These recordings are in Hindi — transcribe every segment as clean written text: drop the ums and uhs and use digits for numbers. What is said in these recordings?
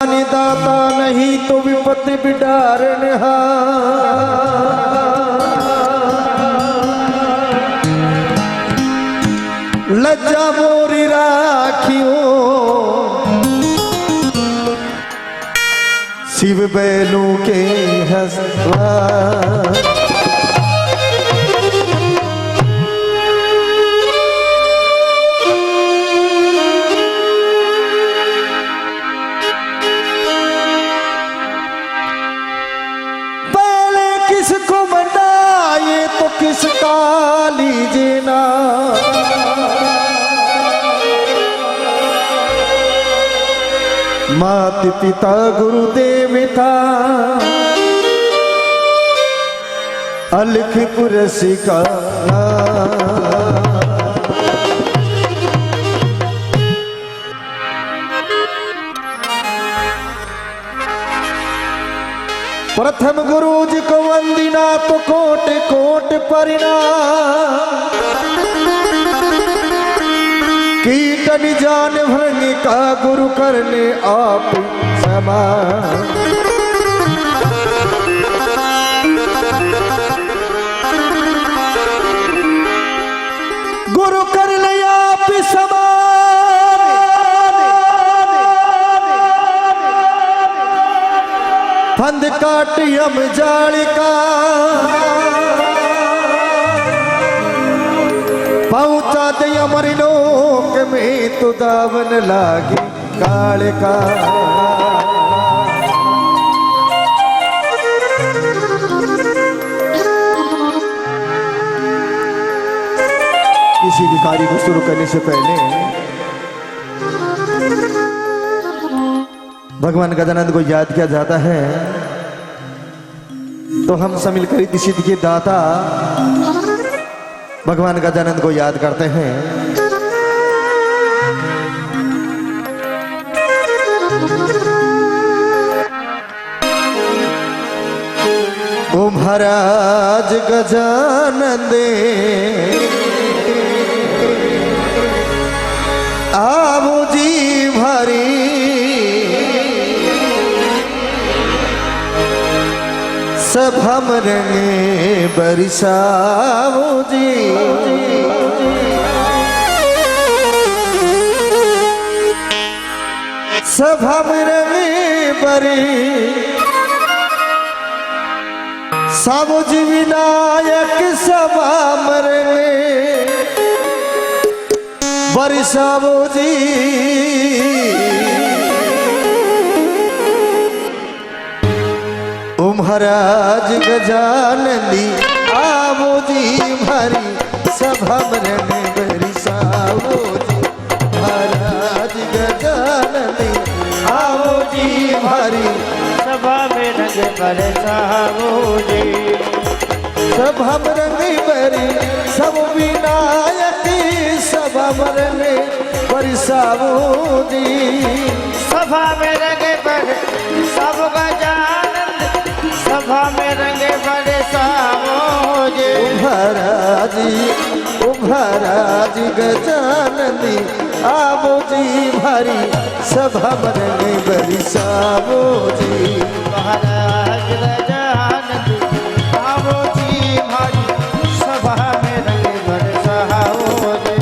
दाता नहीं तो विपत्ति बिडारण लज्जा मोरी राखियो शिव बैलों के हसवा किसको मंडाए तो किसका लीजिए ना मात पिता गुरु देवता अलख पुरसिका प्रथम गुरु जी को वंदिना तो कोट कोट परिणाम कीटन जान भंग का गुरु करने आप समान गुरु करने आप समान फंद काटियम जालिका पहुंचा दे अमर लोक में तो दावन लागी कालिका किसी भी कार्य को शुरू करने से पहले भगवान गजानंद को याद किया जाता है तो हम सब मिलकर इस सिद्धि के दाता भगवान गजानंद को याद करते हैं। ओ महाराज गजानंद आवो जी भरी सब हम रंगे बरसाओ जी सब हम रंगे बरी सब जी विनायक सब हम रंगे बरसाओ जी महाराज गजानंदी आवो जी भरी सभा में बरसाओ जी महाराज गजानंदी आवो जी भरी सभा में रंग बरसाओ जी सभा में रंग बरी सब विनायक सभा में बरसाओ जी सभा में रंग बर सब गजानंद सभा में रंगे बरसाओ जी महाराज गजानंदी आवो जी भारी सभा में रंगे बरसाओ जी महाराज गजानंदी आवो जी भारी सभा में रंगे बरसाओ जी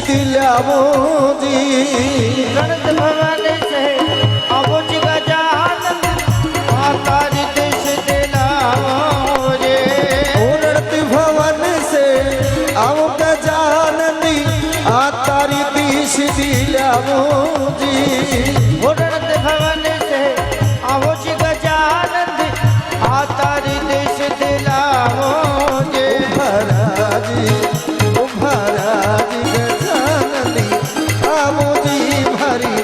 दिलावो जी गणत भवन से आवो जी गजानन तारी देश दिलाओ रे उड़त भवन से आओ गजाननी आ तारी दिश दिलावो जी उड़त भवन से आवो जी गजानन तारी देश दिलाओ रे महाराजी ओ महाराजी गजाननी आवो जी भरी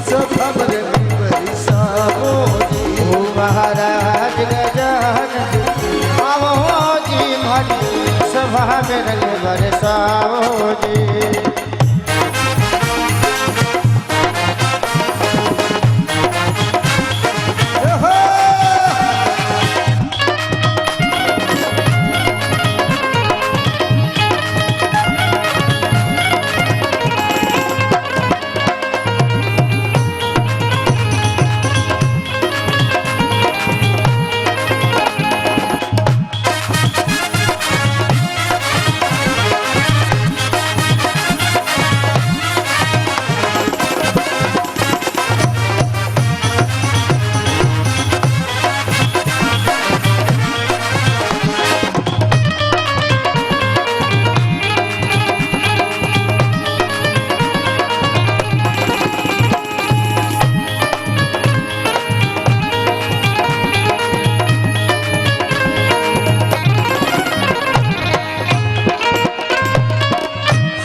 सभर में बरसावो जी ओ महाराज गजानन आवो जी भरी सभा में रंग बरसाओ जी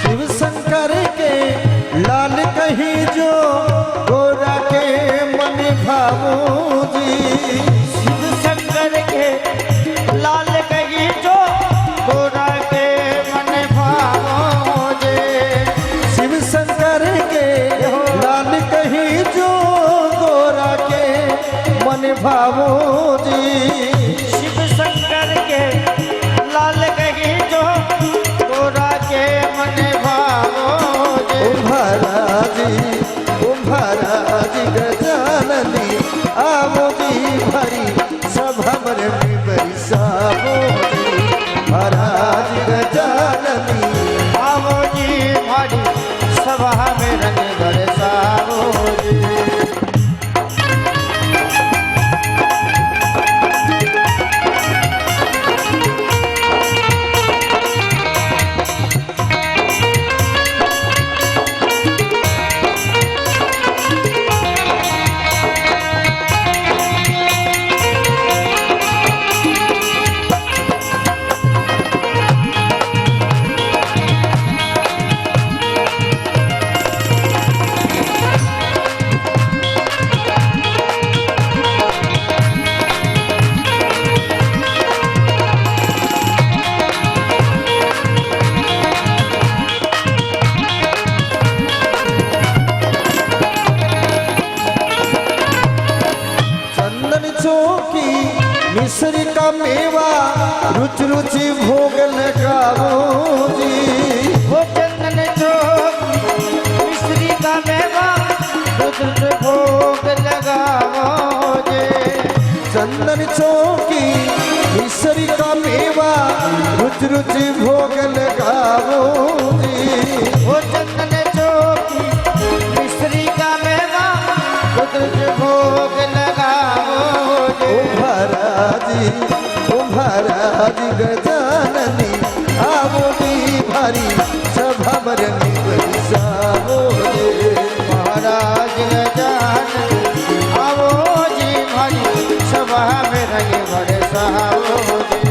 शिव शंकर के लाल कहीं जो गोरा के मन भावो जी शिव शंकर के लाल कही जो गोरा के मन भावो जे शिव शंकर के लाल कहीं जो गोरा के मन भावो जी शिव शंकर के लाल कही जो गोरा के मन भावो जे ओ महाराजी गजाननी आवो जी भरी सभर में बरसावो जी महाराज गजाननी आवो जी भारी सभा में रंग बरसाओ जी चंदन चौकी मिश्री का मेवा रुचि रुचि भोग लगावो जी वो चंदन चौक मिश्री का मेवा रुद्र भोग लगाओ जे चंदन चौकी मिश्री का मेवा रुचि रुचि भोग लगावो जी वो चंदन चौक मिश्री का मेवा रुद्र भोग लगाओ जे ओ महाराजी गजाननी आवो जी भारी सभर में बरसावो जी महाराज गजानन आवो जी भारी सभा में रंग बरसाओ जी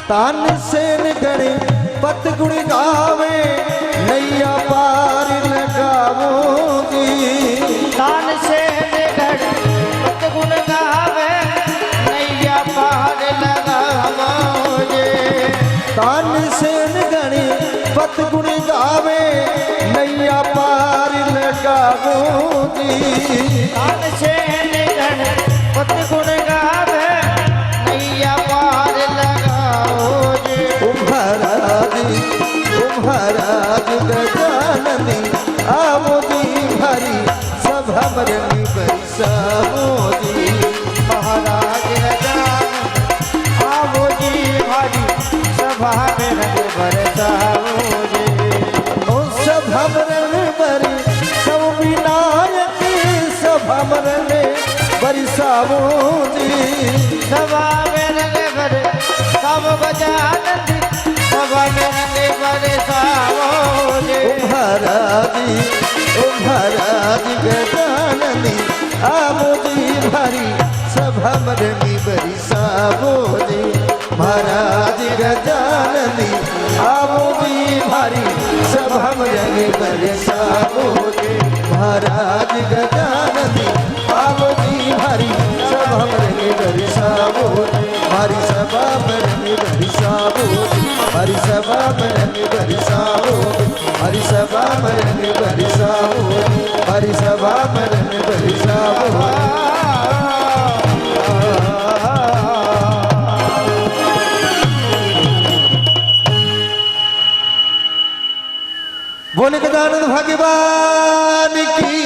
तान सेन गणे पत गुण गावे नैया पार लगावो जी। तान सेन गणे पत गुण गावे नैया पार लगावो जी। तान सेन गणे पत गुण गावे नैया पार लगावो जी। तान सेन गणे पत गुण गावे नैया पार लगावो जी। महाराज गजाननी आवो जी भरी सभा मरनी बरसावो जी। महाराज गजानन आवो जी भारी सभा में रंग बरसावो जी। ओ सभा मरन बरी सब विनायक सभा मरन बरसावो जी। सभा में रंग भरे सब गजानन सभा में रंग बरसावो जी। ओ महाराज गजाननी आवो जी भरी सभा मरनी बरसावो जी। महाराज गजाननी आवो जी भारी सभा मरनी बरसावो जी। महाराज गजाननी आवो जी भारी सभा मरनी बरसावो जी। हरी सभा मरनी बरसावो जी। हरी सभा मरनी बरसावो जी। हरी सभा मरनी बरसावो जी। हरी सभा मरनी बरसावो जी। बोले गजानन भगवान की,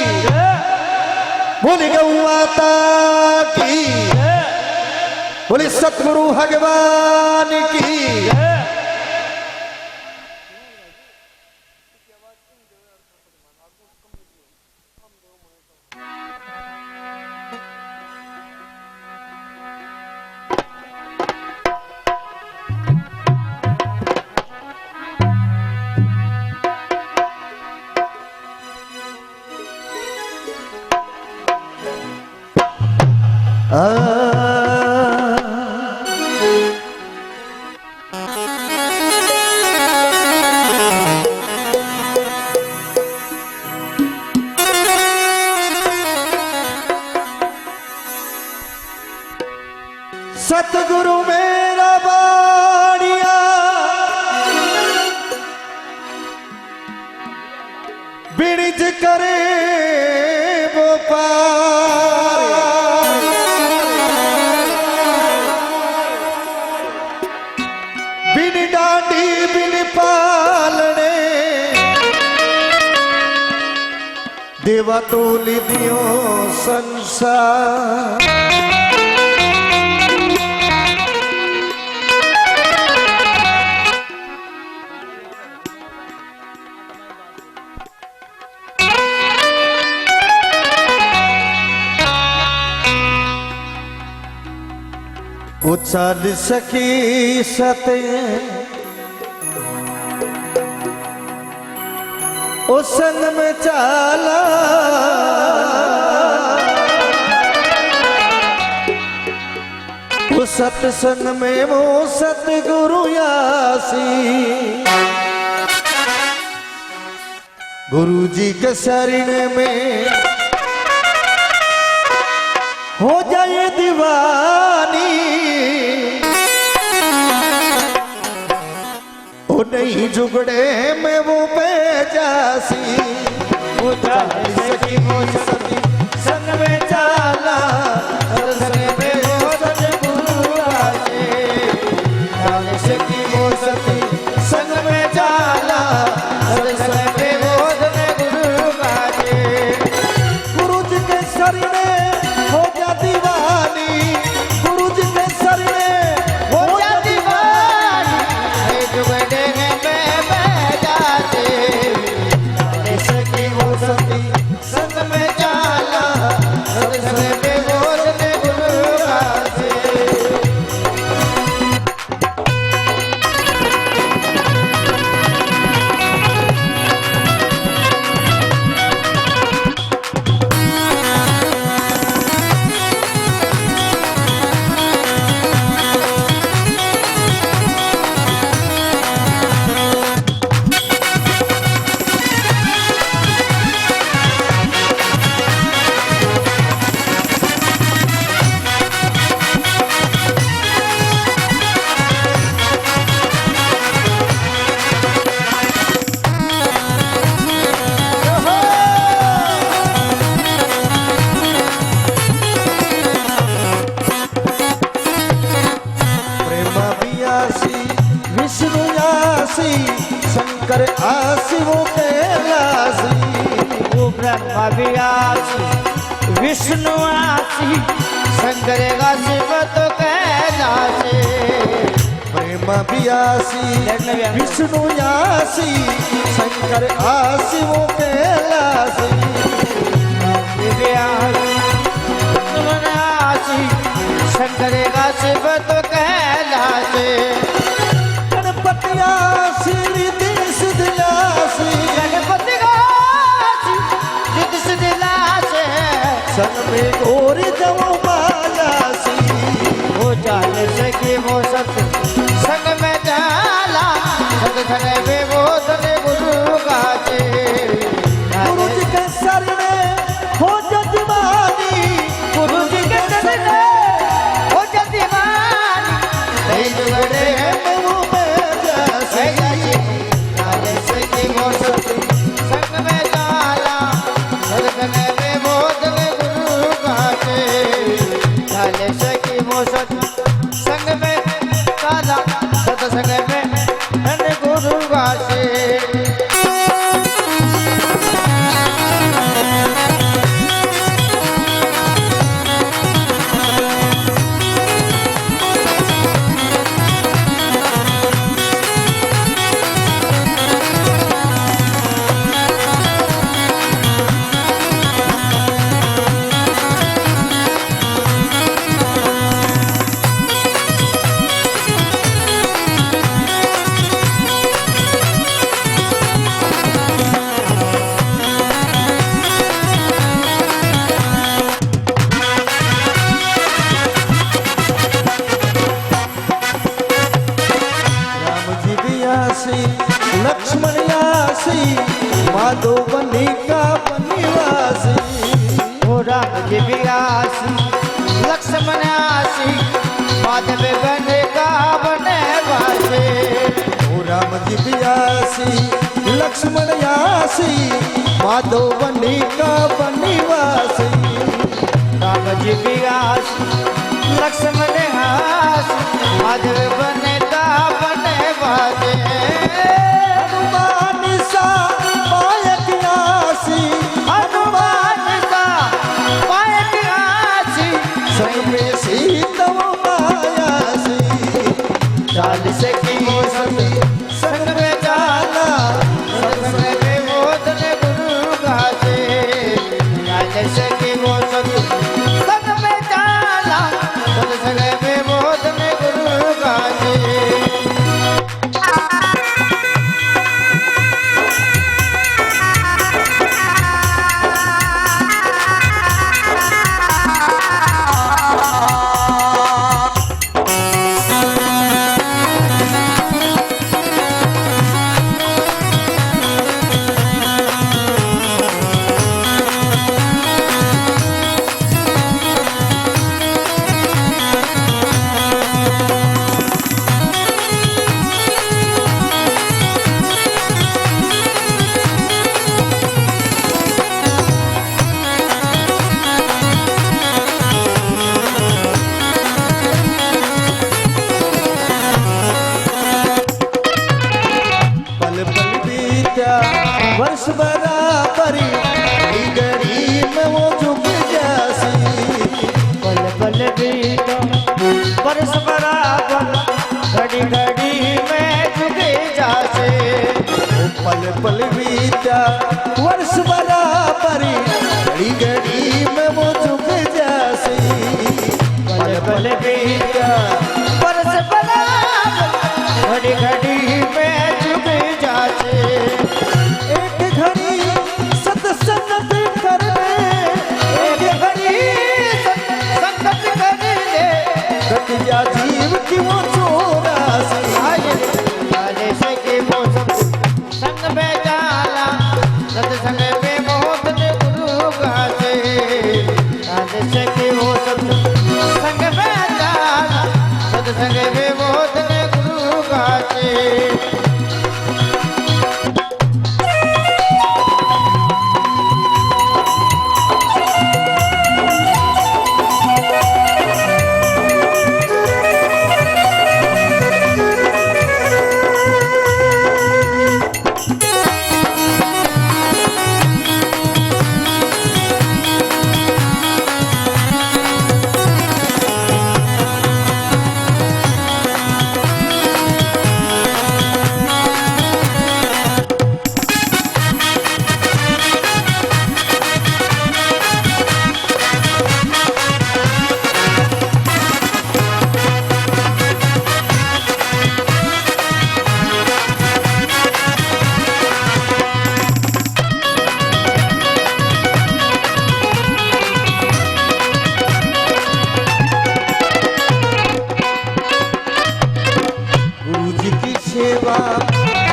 बोले गौ माता की, बोले सतगुरु भगवान की। सतगुरु मेरा बाड़िया बिरज करे वो पार। बिन डांडी बिन पालने देवा तोल दियो संसार। उछल सकी सते ओ संग में चाला ओ सत्संग में वो सतगुरु यासी। गुरु जी के शरण में हो जाए दीवानी। ओ नहीं जुगड़े में वो बेजासी। वो चाल सकी वो सती संग में चाला संग में वो सतगुरु आसे। चाल सकी वो सती संग में चाला संग में वो सतगुरु आसे। गुरु जी के शरण हो जा दीवानी। गुरु जी के शरण हो जा दीवानी। जुगड़े में बैठ जाते सकी वो सती संग में चाल आसी शंकर आसी वो कैलासी वो ब्रह्मा भी आसी विष्णु आसी शंकर आसी वो तो कैलासी प्रेम भी आसी विष्णु आसी शंकर आसी वो कैलासी शंकर आसी वो तो कैलासी गणपति आसी रिद्धि सिद्धि आसी गणपति आसी रिद्धि सिद्धि आसी सन में गोरी जब मायासी वो जान सके वो सब संग में जाला सत धने वे वो धने गुरु गाते गुरु जी के शरण हो जजमानी गुरु जी के शरण हो जजमानी कई जुगड़े मैं वो जैसे जान सके वो सब संग में जाला सत धने वे वो धने गुरु गाते जान सके वो सब संग में काला सत्संग में धन गुरु गासे राम जी भी आसी लक्ष्मण आसी माधो बनी का बनिवासी ओ राम जी भी आसी लक्ष्मण आसी माधव बने का बने वासे ओ राम जी भी आसी लक्ष्मण आसी माधो बनी का बनिवासी राम जी भी आसी लक्ष्मण आसी माधव बने का बने वासे हनुमान सा पायक आसी हनुमान का पायक आसी संग में सीता मायासी चाल से की सती संग में जाला सत्संग में मोदन गुरु गाते चाल से की संग में जाला सत्संग में मोदन गुरु गाते पल पल बीत्या वर्ष बराबरी घड़ी घड़ी में वो झुक जासी पल पल बीतो बरस बराबर घड़ी घड़ी में झुके जासे ओ पल पल बीत्या वर्ष बराबरी घड़ी घड़ी में वो झुक जासी पल पल बीतो बरस बराबर घड़ी घड़ी में झुके जासे एक घड़ी सत्संग करने एक घड़ी संगत करने कटिया जीव की वो चौरासी आये से के मौसम संग में जाला सत्संग में मोहन गुरु गाते आये से के मौसम संग में जाला सत्संग में मोहन गुरु गाते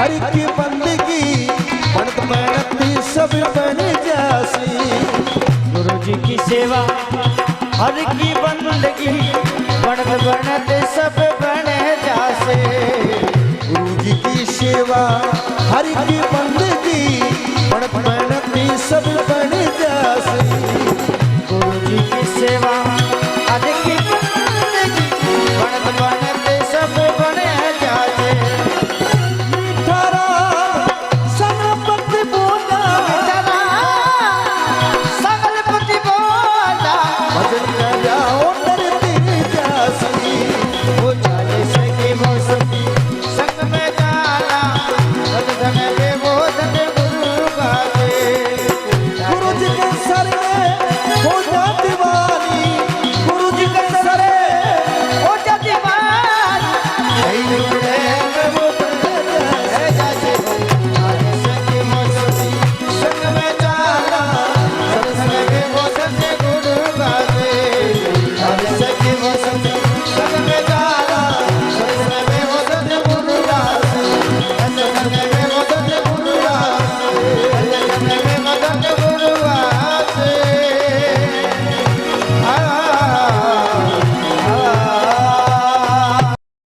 हर की बंदगी बनत बनती सब बन जासी। गुरु जी की सेवा हर की बंदगी बनत बनत सब